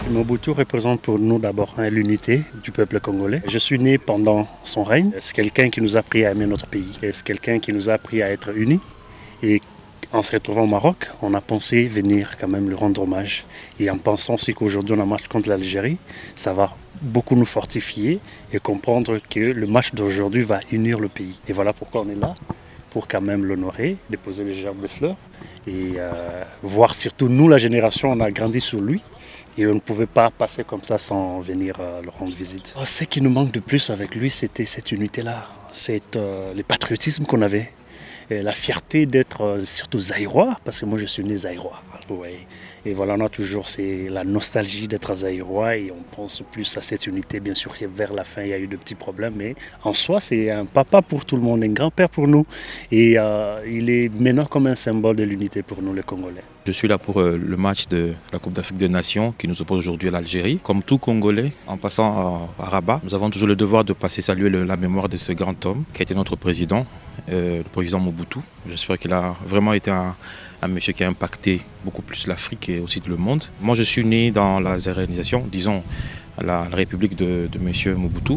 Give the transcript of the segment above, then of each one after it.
Mobutu représente pour nous d'abord l'unité du peuple congolais. Je suis né pendant son règne. C'est quelqu'un qui nous a appris à aimer notre pays. C'est quelqu'un qui nous a appris à être unis. Et en se retrouvant au Maroc, on a pensé venir quand même lui rendre hommage. Et en pensant aussi qu'aujourd'hui on a un match contre l'Algérie, ça va beaucoup nous fortifier et comprendre que le match d'aujourd'hui va unir le pays. Et voilà pourquoi on est là, pour quand même l'honorer, déposer les gerbes de fleurs et voir surtout nous, la génération, on a grandi sous lui. Et on ne pouvait pas passer comme ça sans venir le rendre visite. Ce qui nous manque de plus avec lui, c'était cette unité-là, le patriotisme qu'on avait. Et la fierté d'être surtout zaïrois, parce que moi je suis né zaïrois. Ouais. Et voilà, on a toujours la nostalgie d'être zaïrois et on pense plus à cette unité. Bien sûr, vers la fin, il y a eu de petits problèmes, mais en soi, c'est un papa pour tout le monde, un grand-père pour nous. Et il est maintenant comme un symbole de l'unité pour nous, les Congolais. Je suis là pour le match de la Coupe d'Afrique des Nations qui nous oppose aujourd'hui à l'Algérie. Comme tout Congolais, en passant à Rabat, nous avons toujours le devoir de passer saluer la mémoire de ce grand homme qui a été notre président, le président Mobutu. J'espère qu'il a vraiment été un monsieur qui a impacté beaucoup plus l'Afrique et aussi le monde. Moi, je suis né dans la zéréalisation, disons, la République de monsieur Mobutu.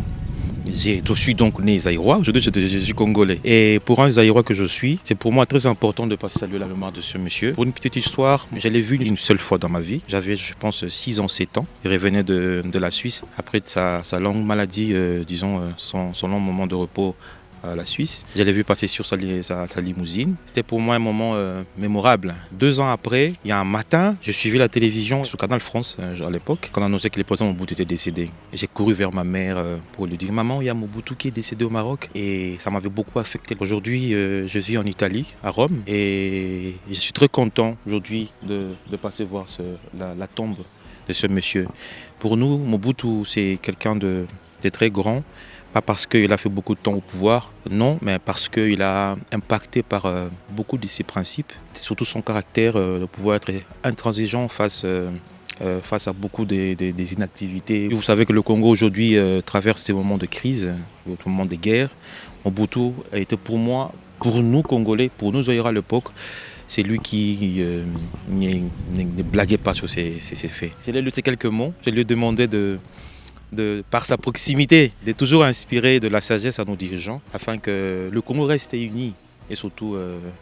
Je suis donc né zaïrois, aujourd'hui je suis congolais. Et pour un zaïrois que je suis, c'est pour moi très important de passer saluer la mémoire de ce monsieur. Pour une petite histoire, je l'ai vu une seule fois dans ma vie. J'avais, je pense, 6 ans, 7 ans. Il revenait de la Suisse après sa longue maladie, disons, son long moment de repos à la Suisse. Je l'ai vu passer sur sa limousine. C'était pour moi un moment mémorable. 2 ans après, il y a un matin, je suivais la télévision sur Canal France à l'époque, quand on annonçait que le président Mobutu était décédé. J'ai couru vers ma mère pour lui dire « Maman, il y a Mobutu qui est décédé au Maroc ». Et ça m'avait beaucoup affecté. Aujourd'hui, je vis en Italie, à Rome, et je suis très content aujourd'hui de passer voir la tombe de ce monsieur. Pour nous, Mobutu, c'est quelqu'un de très grand. Pas parce qu'il a fait beaucoup de temps au pouvoir, non, mais parce qu'il a impacté par beaucoup de ses principes, surtout son caractère de pouvoir être intransigeant face à beaucoup des inactivités. Vous savez que le Congo aujourd'hui traverse des moments de crise, des moments de guerre. Mobutu a été pour moi, pour nous Congolais, pour nous Zaïrois à l'époque, c'est lui qui ne blaguait pas sur ses faits. Je lui ai laissé quelques mots, je lui ai demandé par sa proximité, de toujours inspirer de la sagesse à nos dirigeants afin que le Congo reste uni et surtout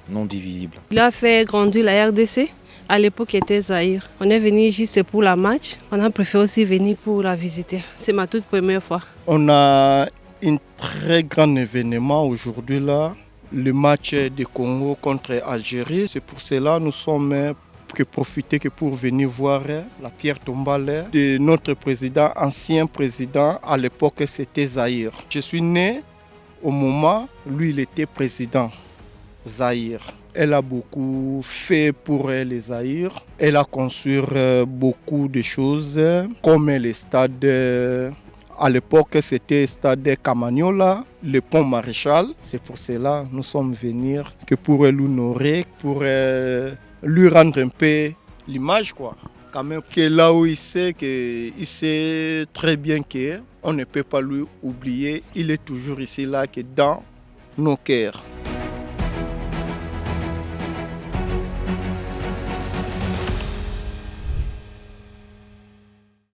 non divisible. Il a fait grandir la RDC. À l'époque, il était Zaïre. On est venu juste pour la match. On a préféré aussi venir pour la visiter. C'est ma toute première fois. On a un très grand événement aujourd'hui là, le match du Congo contre Algérie. C'est pour cela que nous sommes profiter pour venir voir la pierre tombale de notre président, ancien président. À l'époque, c'était Zaïre. Je suis né au moment où lui, il était président. Zaïre. Elle a beaucoup fait pour les Zaïre. Elle a construit beaucoup de choses, comme les stades. À l'époque, c'était le stade Camagnola, le pont Maréchal. C'est pour cela que nous sommes venus pour l'honorer, pour lui rendre un peu l'image, quoi. Quand même, que là où il sait très bien qu'on ne peut pas lui oublier, il est toujours ici, là, que dans nos cœurs.